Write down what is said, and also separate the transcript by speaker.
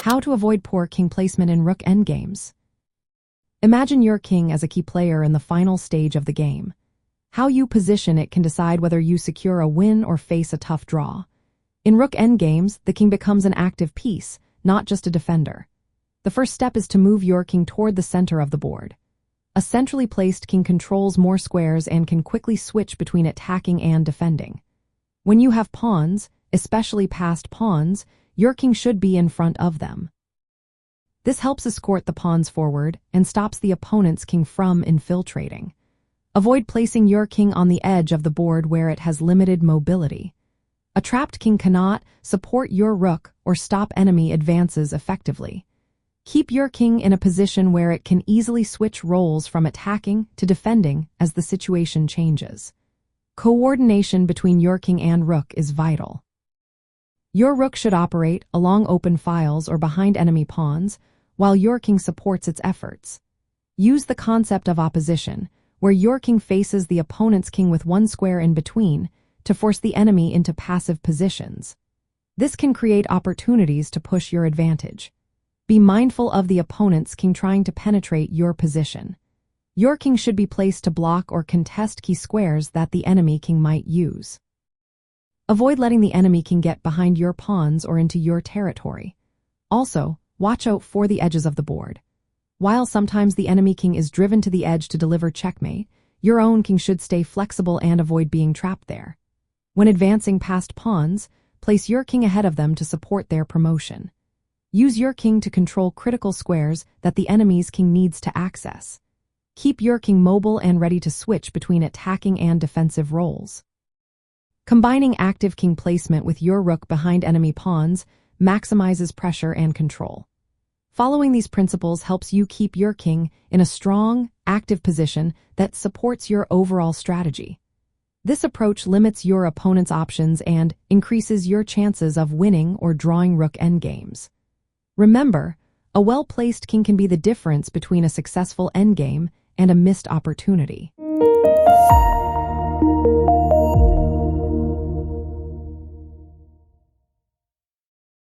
Speaker 1: How to avoid poor king placement in Rook Endgames. Imagine your king as a key player in the final stage of the game. How you position it can decide whether you secure a win or face a tough draw. In Rook Endgames, the king becomes an active piece, not just a defender. The first step is to move your king toward the center of the board. A centrally placed king controls more squares and can quickly switch between attacking and defending. When you have pawns, especially passed pawns, your king should be in front of them. This helps escort the pawns forward and stops the opponent's king from infiltrating. Avoid placing your king on the edge of the board where it has limited mobility. A trapped king cannot support your rook or stop enemy advances effectively. Keep your king in a position where it can easily switch roles from attacking to defending as the situation changes. Coordination between your king and rook is vital. Your rook should operate along open files or behind enemy pawns, while your king supports its efforts. Use the concept of opposition, where your king faces the opponent's king with one square in between, to force the enemy into passive positions. This can create opportunities to push your advantage. Be mindful of the opponent's king trying to penetrate your position. Your king should be placed to block or contest key squares that the enemy king might use. Avoid letting the enemy king get behind your pawns or into your territory. Also, watch out for the edges of the board. While sometimes the enemy king is driven to the edge to deliver checkmate, your own king should stay flexible and avoid being trapped there. When advancing past pawns, place your king ahead of them to support their promotion. Use your king to control critical squares that the enemy's king needs to access. Keep your king mobile and ready to switch between attacking and defensive roles. Combining active king placement with your rook behind enemy pawns maximizes pressure and control. Following these principles helps you keep your king in a strong, active position that supports your overall strategy. This approach limits your opponent's options and increases your chances of winning or drawing Rook endgames. Remember, a well-placed king can be the difference between a successful endgame and a missed opportunity.